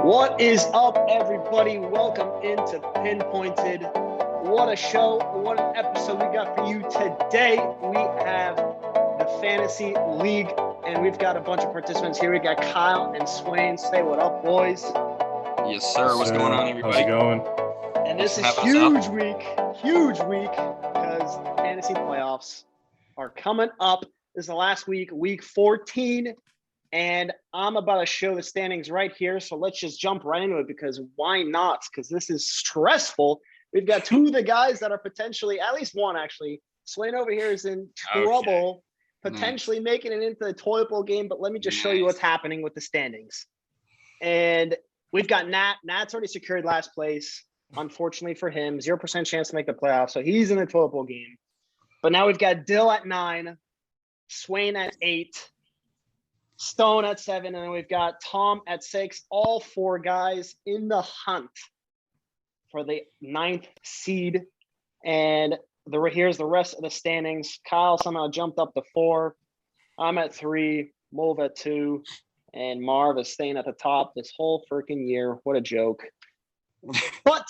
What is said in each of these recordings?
What is up, everybody? Welcome into Pinpointed. What a show, what an episode we got for you today. We have the Fantasy League, and we've got a bunch of participants here. We got Kyle and Swain. Say what up, boys. Yes, sir. What's going on, everybody? How's it going? And this is huge week, because the Fantasy playoffs are coming up. This is the last week, week 14. And I'm about to show the standings right here. So let's just jump right into it because why not? Because this is stressful. We've got two of the guys that are potentially, at least one actually. Swain over here is in trouble, potentially making it into the toilet bowl game. But let me just show you what's happening with the standings. And we've got Nat. Nat's already secured last place. Unfortunately for him, 0% chance to make the playoffs. So he's in the toilet bowl game. But now we've got Dill at 9, Swain at 8. Stone at 7, and then we've got Tom at 6. All four guys in the hunt for the 9th seed. And here's the rest of the standings. Kyle somehow jumped up to 4. I'm at 3. Move at 2. And Marv is staying at the top this whole freaking year. What a joke. But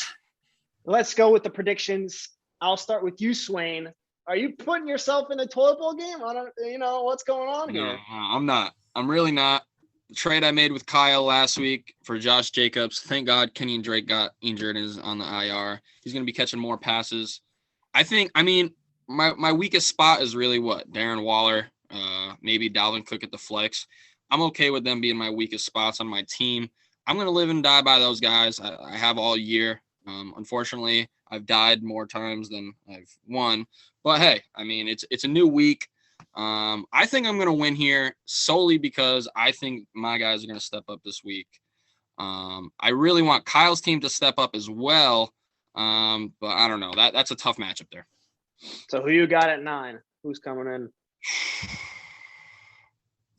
let's go with the predictions. I'll start with you, Swain. Are you putting yourself in the toilet bowl game? I don't, what's going on here? No, I'm not. I'm really not. The trade I made with Kyle last week for Josh Jacobs. Thank God Kenyon Drake got injured and is on the IR. He's going to be catching more passes. My weakest spot is really what? Darren Waller, maybe Dalvin Cook at the flex. I'm okay with them being my weakest spots on my team. I'm going to live and die by those guys. I have all year. Unfortunately, I've died more times than I've won. But hey, it's a new week. I think I'm going to win here solely because I think my guys are going to step up this week. I really want Kyle's team to step up as well. But I don't know. That's a tough matchup there. So who you got at 9? Who's coming in?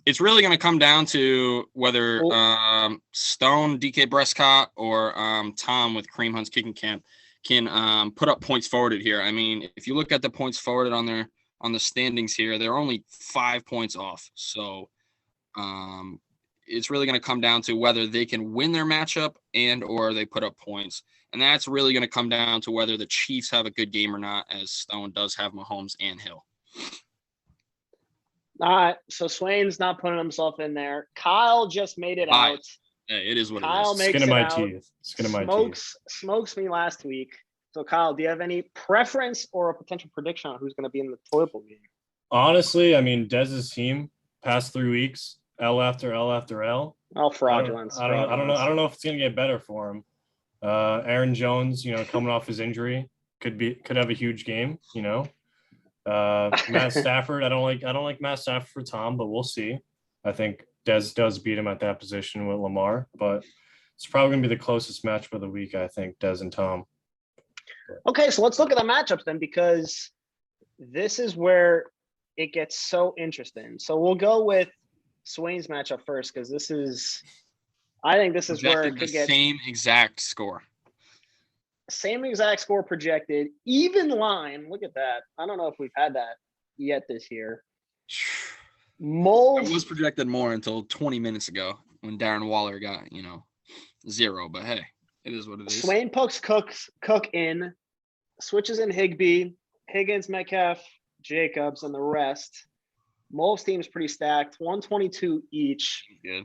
It's really going to come down to whether Stone, DK Prescott, or Tom with Kareem Hunt's kicking camp can put up points forwarded here. I mean, if you look at the points forwarded on the standings here, they're only 5 points off. So it's really going to come down to whether they can win their matchup and or they put up points. And that's really going to come down to whether the Chiefs have a good game or not, as Stone does have Mahomes and Hill. All right, so Swain's not putting himself in there. Kyle just made it out. Hey, it is what Kyle it is. makes Skin of it my out. teeth. Skin of my teeth. Smokes me last week. So Kyle, do you have any preference or a potential prediction on who's going to be in the toilet bowl game? Honestly, Dez's team past 3 weeks, L after L after L. Oh, fraudulence. I don't know if it's gonna get better for him. Aaron Jones, coming off his injury, could have a huge game. Matt Stafford. I don't like Matt Stafford for Tom, but we'll see. I think Dez does beat him at that position with Lamar, but it's probably gonna be the closest matchup of the week. I think Dez and Tom. Okay, so let's look at the matchups then, because this is where it gets so interesting. So we'll go with Swain's matchup first, because I think this is where it could get same exact score. Same exact score projected, even line. Look at that. I don't know if we've had that yet this year. It was projected more until 20 minutes ago when Darren Waller got, 0. But hey, it is what it is. Swain puts Cook in, switches in Higbee, Higgins, Metcalf, Jacobs, and the rest. Most teams pretty stacked, 122 each. Good.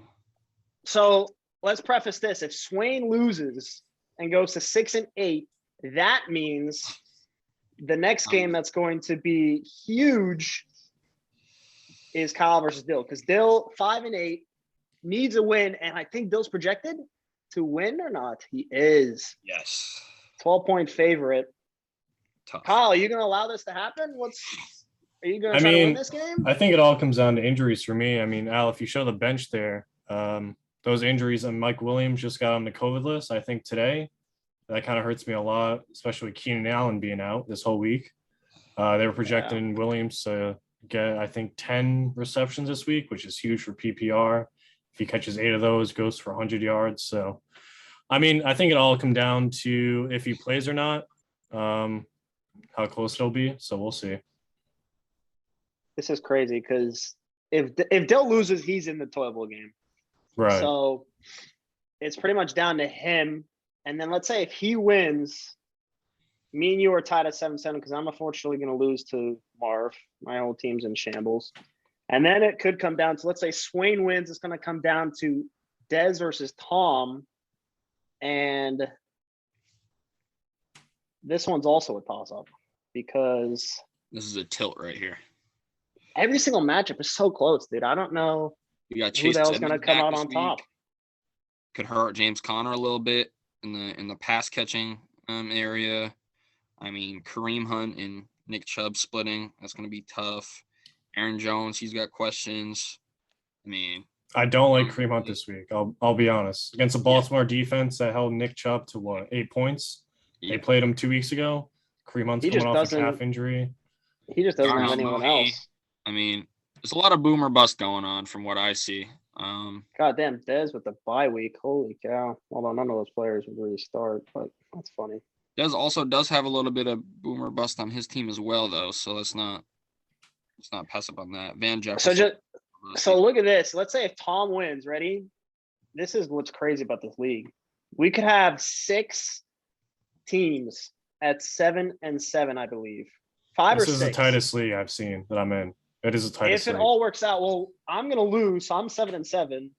So let's preface this. If Swain loses and goes to 6-8, that means the next game that's going to be huge is Kyle versus Dill, because Dill 5-8 needs a win, and I think Dill's projected to win or not. He is. Yes. 12-point favorite. Tough. Kyle, are you going to allow this to happen? Are you going to try to win this game? I think it all comes down to injuries for me. Al, if you show the bench there, those injuries, and Mike Williams just got on the COVID list, I think today, that kind of hurts me a lot, especially with Keenan Allen being out this whole week. They were projecting Williams to get, I think, 10 receptions this week, which is huge for PPR. If he catches 8 of those, goes for 100 yards. So, I think it all come down to if he plays or not, how close it'll be. So we'll see. This is crazy because if Dill loses, he's in the toilet bowl game. Right. So it's pretty much down to him. And then let's say if he wins, me and you are tied at 7-7 because I'm unfortunately going to lose to Marv. My whole team's in shambles. And then it could come down to, let's say Swain wins. It's going to come down to Dez versus Tom. And this one's also a toss-up because this is a tilt right here. Every single matchup is so close, dude. I don't know You got who Chase the hell's Edmonds going to come back out this on week. top. Could hurt James Conner a little bit in the pass catching area. I mean, Kareem Hunt and Nick Chubb splitting. That's going to be tough. Aaron Jones, he's got questions. I mean, I don't like Kareem Hunt this week. I'll be honest. Against the Baltimore defense that held Nick Chubb to 8 points. They played him 2 weeks ago. Kareem Hunt's coming off a calf injury. He just doesn't have anyone else. I mean, there's a lot of boomer bust going on from what I see. God damn, Dez with the bye week. Holy cow. Although none of those players would really start, but that's funny. Dez also does have a little bit of boomer bust on his team as well, though. So let's not pass up on that. Van Jefferson. So look at this. Let's say if Tom wins, ready? This is what's crazy about this league. We could have 6 teams at 7-7, I believe. 5 or 6. This is the tightest league I've seen that I'm in. It is the tightest league. If it all works out, well, I'm gonna lose, so I'm 7-7.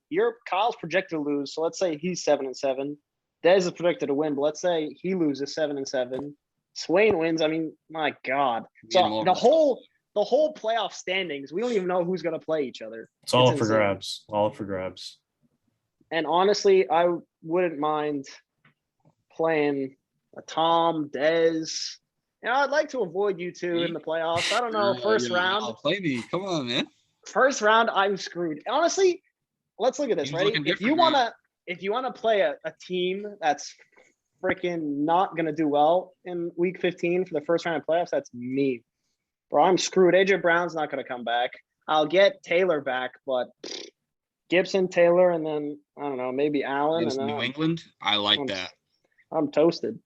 Kyle's projected to lose, so let's say he's 7-7. Dez is predicted to win, but let's say he loses 7-7. Swain wins. I mean, my God. So the whole playoff standings, we don't even know who's going to play each other. It's all up for grabs. All up for grabs. And honestly, I wouldn't mind playing a Tom, Dez. I'd like to avoid you two in the playoffs. I don't know. First round. Play me. Come on, man. First round, I'm screwed. Honestly, let's look at this. Ready? If you wanna play a team that's freaking not gonna do well in week 15 for the first round of playoffs, that's me. Bro, I'm screwed. AJ Brown's not going to come back. I'll get Taylor back, but Gibson, Taylor, and then, I don't know, maybe Allen. Against New England? I like that. I'm toasted.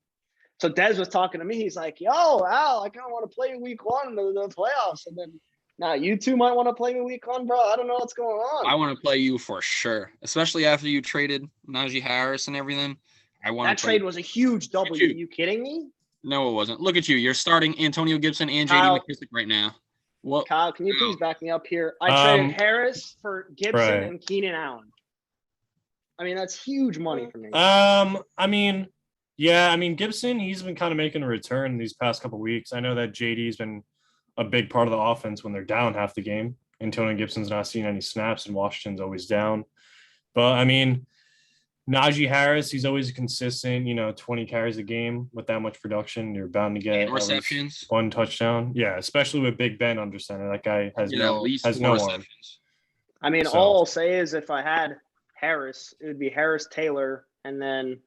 So Dez was talking to me. He's like, yo, Al, I kind of want to play week 1 in the playoffs. And then, now you two might want to play me week 1, bro. I don't know what's going on. I want to play you for sure, especially after you traded Najee Harris and everything. That trade was a huge W. Are you kidding me? No, it wasn't. Look at you. You're starting Antonio Gibson and J.D. McKissic right now. What? Kyle, can you please back me up here? I traded Harris for Gibson and Keenan Allen. I mean, that's huge money for me. Gibson, he's been kind of making a return these past couple of weeks. I know that J.D.'s been a big part of the offense when they're down half the game. Antonio Gibson's not seeing any snaps, and Washington's always down. But, I mean, Najee Harris, he's always consistent, 20 carries a game with that much production. You're bound to get receptions, 1 touchdown. Yeah, especially with Big Ben under center. That guy has no arm. I mean, all I'll say is if I had Harris, it would be Harris, Taylor, and then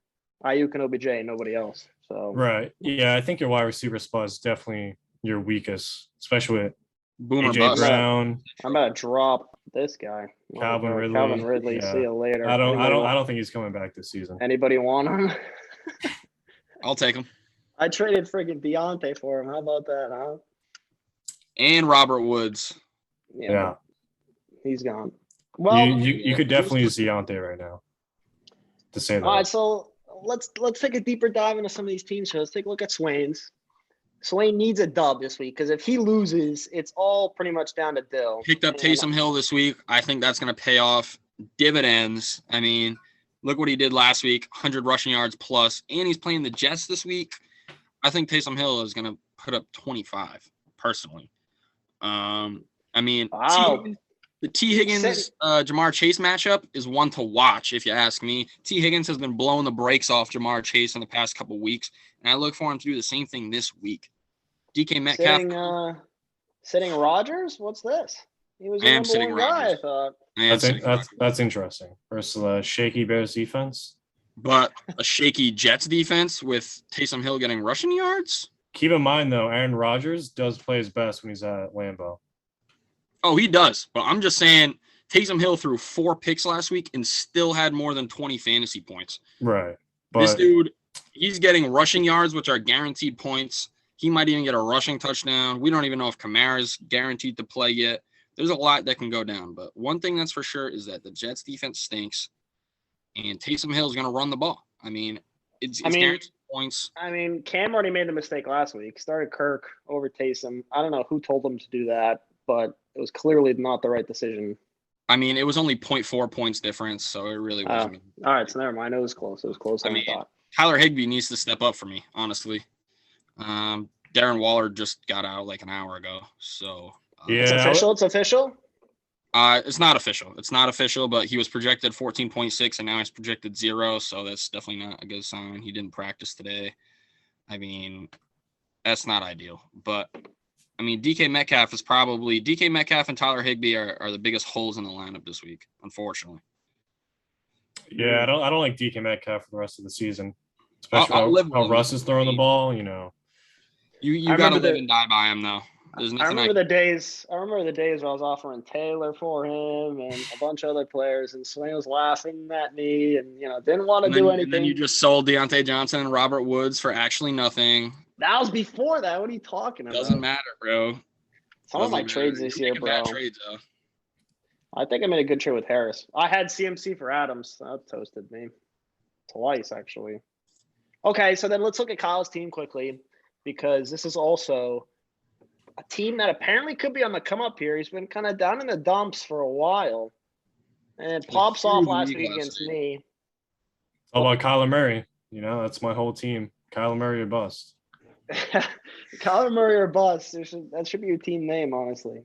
Ayuk and OBJ, nobody else. So right. Yeah, I think your wide receiver spot is definitely your weakest, especially with AJ Brown. I'm about to drop this guy. Calvin Ridley. Yeah. See you later. I don't think he's coming back this season. Anybody want him? I'll take him. I traded freaking Deontay for him. How about that, huh? And Robert Woods. Yeah. He's gone. Well, you could definitely use Deontay right now. To say that. All right, so let's take a deeper dive into some of these teams. So let's take a look at Swain's. Swain needs a dub this week because if he loses, it's all pretty much down to Dill. Picked up Taysom Hill this week. I think that's going to pay off dividends. I mean, look what he did last week, 100 rushing yards plus, and he's playing the Jets this week. I think Taysom Hill is going to put up 25, personally. Wow. The T. Higgins, Jamar Chase matchup is one to watch, if you ask me. T. Higgins has been blowing the brakes off Jamar Chase in the past couple weeks, and I look for him to do the same thing this week. DK Metcalf. Sitting Rodgers? What's this? He was a number 1 guy, I thought. That's interesting. Versus the shaky Bears defense. But a shaky Jets defense with Taysom Hill getting rushing yards? Keep in mind, though, Aaron Rodgers does play his best when he's at Lambeau. Oh, he does. But I'm just saying Taysom Hill threw 4 picks last week and still had more than 20 fantasy points. Right. But this dude, he's getting rushing yards, which are guaranteed points. He might even get a rushing touchdown. We don't even know if Kamara's guaranteed to play yet. There's a lot that can go down. But one thing that's for sure is that the Jets defense stinks. and Taysom Hill is going to run the ball. I mean, it's I mean- guaranteed points. I mean, Cam already made the mistake last week. Started Kirk over Taysom. I don't know who told him to do that, but it was clearly not the right decision. I mean, it was only 0.4 points difference, so it really wasn't. All right, so never mind. It was close. It was closer than I thought. Tyler Higbee needs to step up for me, honestly. Darren Waller just got out like an hour ago, so It's Yeah. official. It's official. it's not official. It's not official, but he was projected 14.6, and now he's projected 0, so that's definitely not a good sign. He didn't practice today. I mean, that's not ideal, but I mean, DK Metcalf and Tyler Higbee are the biggest holes in the lineup this week, unfortunately. Yeah, I don't like DK Metcalf for the rest of the season, especially I'll live how with him. Russ is throwing the ball. You know, You I got to remember live the- and die by him, though. There's I nothing remember the days. I remember the days where I was offering Taylor for him and a bunch of other players, and Swain was laughing at me, and didn't want to do anything. And then you just sold Deontay Johnson and Robert Woods for actually nothing. That was before that. What are you talking about? Doesn't matter, bro. Some of my Doesn't trades matter. this You're year, making bro. bad trades, though. I think I made a good trade with Harris. I had CMC for Adams. That toasted me twice, actually. Okay, so then let's look at Kyle's team quickly, because this is also a team that apparently could be on the come up here. He's been kind of down in the dumps for a while, and it pops off huge last week week last against week. me. how about Kyler Murray? That's my whole team. Kyler Murray or bust. Kyler Murray or bust. That should be your team name, honestly.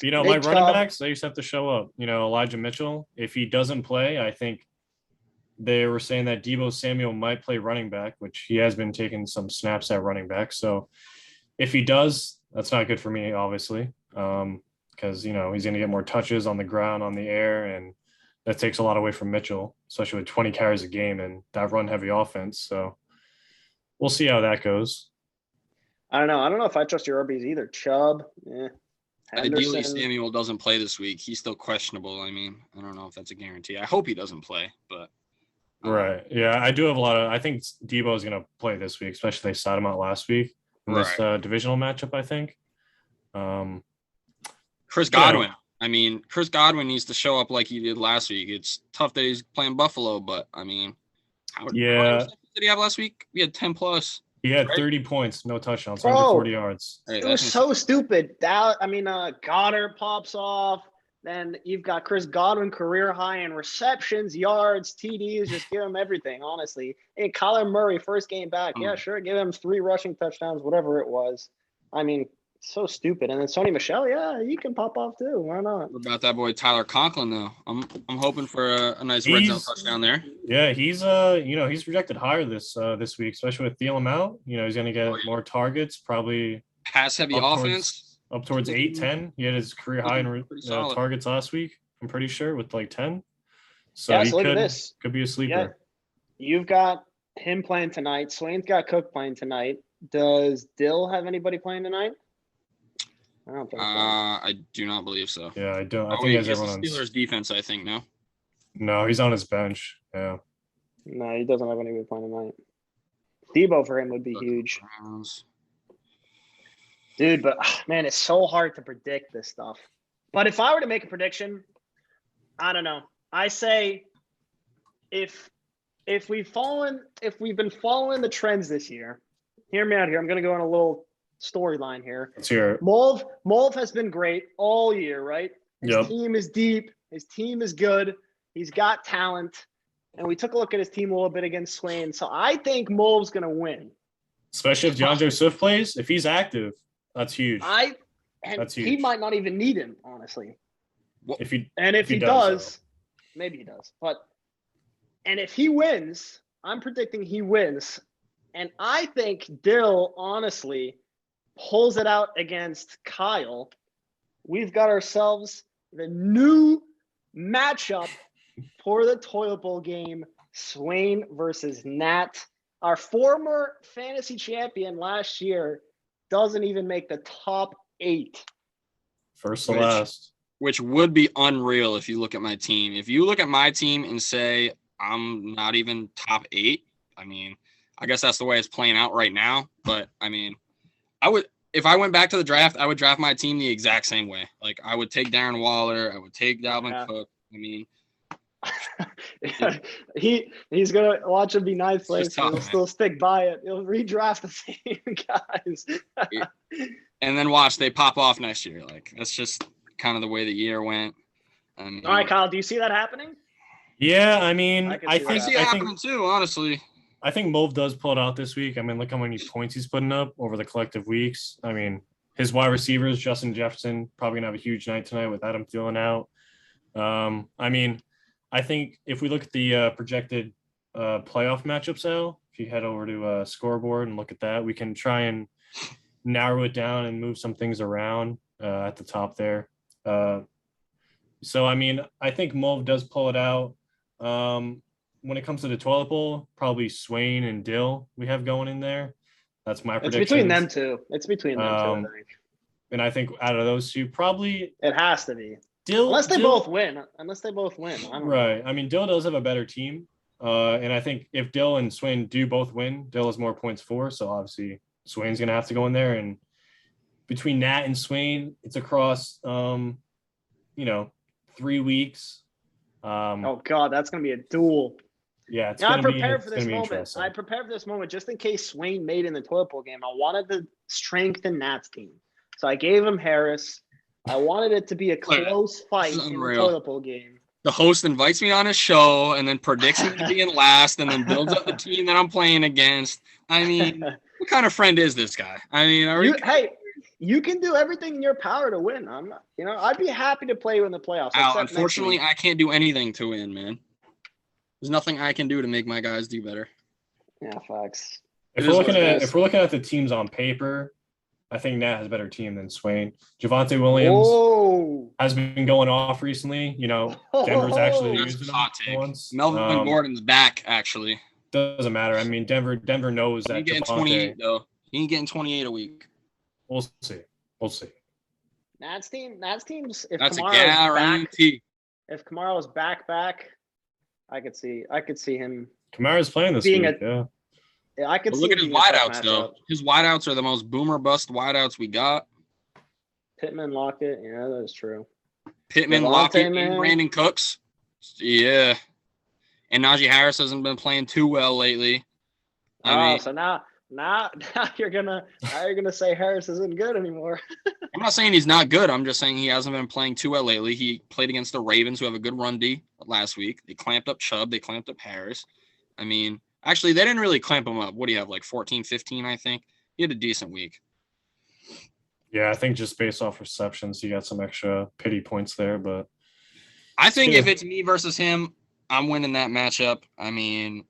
My Nick running Chubb. backs, they just have to show up. Elijah Mitchell, if he doesn't play, I think they were saying that Deebo Samuel might play running back, which he has been taking some snaps at running back. So if he does, that's not good for me, obviously, because, he's going to get more touches on the ground, on the air, and that takes a lot away from Mitchell, especially with 20 carries a game and that run-heavy offense. So we'll see how that goes. I don't know. I don't know if I trust your RBs either. Chubb, Ideally, Henderson. Samuel doesn't play this week. He's still questionable. I mean, I don't know if that's a guarantee. I hope he doesn't play, but Right. Yeah, I do have I think Debo is going to play this week, especially they sat him out last week in this divisional matchup, I think. Chris Godwin. I mean, Chris Godwin needs to show up like he did last week. It's tough that he's playing Buffalo, but I mean, how many receptions did he have last week? We had 10 plus. He had Right. 30 points, no touchdowns, Bro. 140 yards. Hey, It was so stupid. Goddard pops off. Then you've got Chris Godwin career high in receptions, yards, TDs. Just give him everything, honestly. Hey, Kyler Murray, first game back. Yeah, sure. Give him 3 rushing touchdowns, whatever it was. I mean, so stupid. And then Sony Michel, yeah, he can pop off too. Why not? What about that boy Tyler Conklin though? I'm hoping for a nice red zone touchdown there. Yeah, he's he's projected higher this week, especially with Thielen out. He's going to get more targets, probably Pass heavy Up towards- offense. up towards 8-10. He had his career high in Pretty solid. targets last week, I'm pretty sure, with like 10. So Yeah, he so look at this. could be a sleeper. Yeah. You've got him playing tonight. Swain's got Cook playing tonight. Does Dill have anybody playing tonight? I don't think so. I do not believe so. Yeah, I don't. I Oh, think wait, he he has has the everyone on. Steelers defense, I think, no? No, he's on his bench. Yeah. No, he doesn't have anybody playing tonight. Debo for him would be huge. Browns. Dude, but man, it's so hard to predict this stuff. But if I were to make a prediction, I don't know. I say if we've been following the trends this year, hear me out here. I'm gonna go on a little storyline here. Let's hear it. Mulv has been great all year, right? His Yep. team is deep. His team is good. He's got talent. And we took a look at his team a little bit against Swain. So I think Mulv's gonna win. Especially if DeAndre Swift plays, if he's active, that's huge. That's He huge. might not even need him, honestly. If he And if he he does, does, maybe he does. And if he wins, I'm predicting he wins. And I think Dill honestly pulls it out against Kyle. We've got ourselves the new matchup for the Toilet Bowl game, Swain versus Nat. Our former fantasy champion last year doesn't even make the top 8. first to Which- last. Which would be unreal if you look at my team. If you look at my team and say I'm not even top 8, I mean, I guess that's the way it's playing out right now. But I mean, if I went back to the draft, I would draft my team the exact same way. Like I would take Darren Waller, I would take Dalvin Yeah. Cook. I mean, He's gonna watch him be ninth place. It's tough, He'll man. still stick by it. He'll redraft the same guys. And then watch, they pop off next year. Like, that's just kind of the way the year went. I mean, All right, Kyle, do you see that happening? Yeah, I mean, I I see it happening too, honestly. I think Move does pull it out this week. I mean, look how many points he's putting up over the collective weeks. I mean, his wide receivers, Justin Jefferson, probably gonna have a huge night tonight with Adam Thielen out. I mean, I think if we look at the projected playoff matchups, though, if you head over to scoreboard and look at that, we can try and narrow it down and move some things around at the top there. So, I mean, I think Move does pull it out. When it comes to the toilet bowl, probably Swain and Dill we have going in there. That's my prediction. It's between them two. It's between them two, I think. And I think out of those two, probably it has to be. Dill. Unless they both win. I don't Right. know. I mean, Dill does have a better team. And I think if Dill and Swain do both win, Dill has more points for. So obviously Swain's going to have to go in there. And between Nat and Swain, it's across, 3 weeks. Oh God, that's going to be a duel. Yeah, it's I going prepared for this moment. interesting. I prepared for this moment just in case Swain made in the toilet bowl game. I wanted to strengthen Nat's team. So I gave him Harris. I wanted it to be a close fight in the toilet bowl game. The host invites me on his show and then predicts me to be in last and then builds up the team that I'm playing against. I mean, what kind of friend is this guy? I mean, you can do everything in your power to win. I'd be happy to play you in the playoffs. Al, unfortunately, I can't do anything to win, man. There's nothing I can do to make my guys do better. Yeah, facts. If we're looking at the teams on paper, I think Nat has a better team than Swain. Javonte Williams has been going off recently. Denver's actually using him once. Melvin Gordon's back, actually. Doesn't matter. I mean, Denver knows that. He's getting 28 though. He ain't getting 28 a week. We'll see. Nat's team's. That's a guarantee. If Kamara's back, I could see him. Kamara's playing this week. Yeah, I could see. Look at his wideouts though. His wideouts are the most boomer bust wideouts we got. Pittman, Lockett. Yeah, that's true. Pittman, Lockett, and Brandon Cooks. Yeah. And Najee Harris hasn't been playing too well lately. So now you're gonna say Harris isn't good anymore. I'm not saying he's not good. I'm just saying he hasn't been playing too well lately. He played against the Ravens, who have a good run D last week. They clamped up Chubb. They clamped up Harris. I mean, actually, they didn't really clamp him up. What do you have, like 14, 15, I think? He had a decent week. Yeah, I think just based off receptions, he got some extra pity points there. But I think if it's me versus him, I'm winning that matchup. I mean,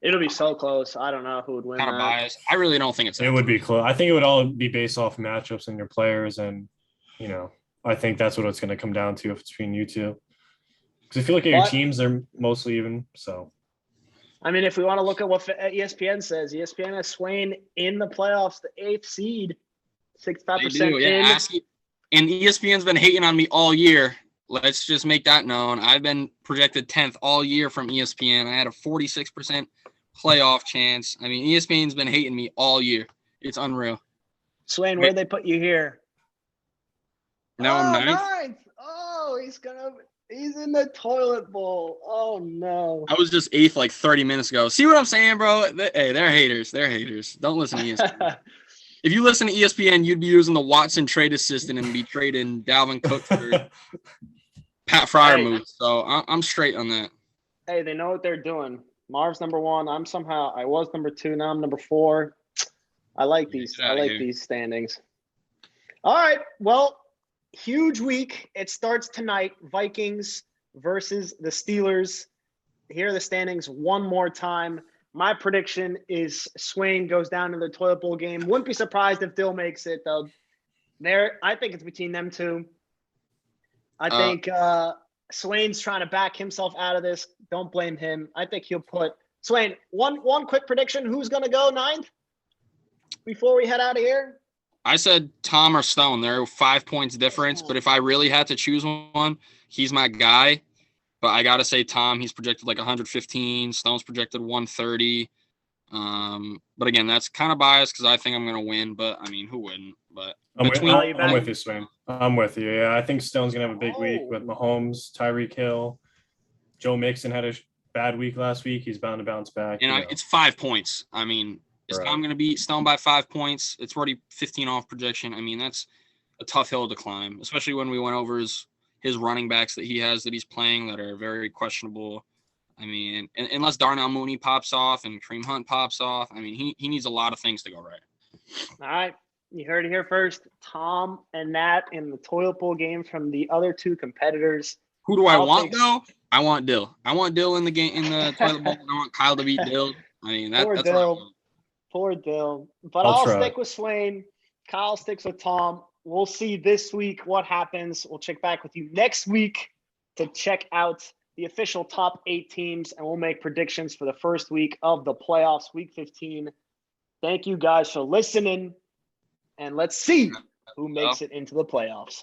it'll be so close. I don't know who would win. Kind of biased. I really don't think it would be close. I think it would all be based off matchups and your players, and I think that's what it's going to come down to if it's between you two. Because if you look at your teams, they're mostly even. So, I mean, if we want to look at what ESPN says, ESPN has Swain in the playoffs, the 8th seed, 65% in. And ESPN's been hating on me all year. Let's just make that known. I've been projected 10th all year from ESPN. I had a 46% playoff chance. I mean, ESPN's been hating me all year. It's unreal. Swain, where'd they put you here? Now I'm ninth. Oh, he's in the toilet bowl. Oh no. I was just 8th like 30 minutes ago. See what I'm saying, bro? Hey, they're haters. They're haters. Don't listen to ESPN. If you listen to ESPN, you'd be using the Watson trade assistant and be trading Dalvin Cook for Pat Freiermuth. So I'm straight on that. Hey, they know what they're doing. Marv's number 1. I was number 2. Now I'm number 4. I like these. These standings. All right. Well, huge week. It starts tonight. Vikings versus the Steelers. Here are the standings one more time. My prediction is Swain goes down to the toilet bowl game. Wouldn't be surprised if Dill makes it, though. I think it's between them two. I think Swain's trying to back himself out of this. Don't blame him. I think he'll put Swain. One quick prediction. Who's going to go 9th before we head out of here? I said Tom or Stone. They're 5 points difference, but if I really had to choose one, he's my guy. But I got to say Tom, he's projected like 115. Stone's projected 130. But again, that's kind of biased because I think I'm going to win. But, I mean, who wouldn't? But I'm with you, Swain. I'm with you. Yeah, I think Stone's going to have a big week with Mahomes, Tyreek Hill. Joe Mixon had a bad week last week. He's bound to bounce back. And it's 5 points. I mean, is Tom going to be stoned by 5 points? It's already 15 off projection. I mean, that's a tough hill to climb, especially when we went over his running backs that he has that he's playing that are very questionable. I mean, unless Darnell Mooney pops off and Kareem Hunt pops off, I mean, he needs a lot of things to go right. All right. You heard it here first. Tom and Nat in the toilet bowl game from the other two competitors. Who do I want, though? I want Dill. I want Dill in the game in the toilet bowl. I want Kyle to beat Dill. I mean, that's Dill. Poor Dill. But I'll stick with Swain. Kyle sticks with Tom. We'll see this week what happens. We'll check back with you next week to check out the official top 8 teams, and we'll make predictions for the first week of the playoffs, week 15. Thank you guys for listening, and let's see who makes it into the playoffs.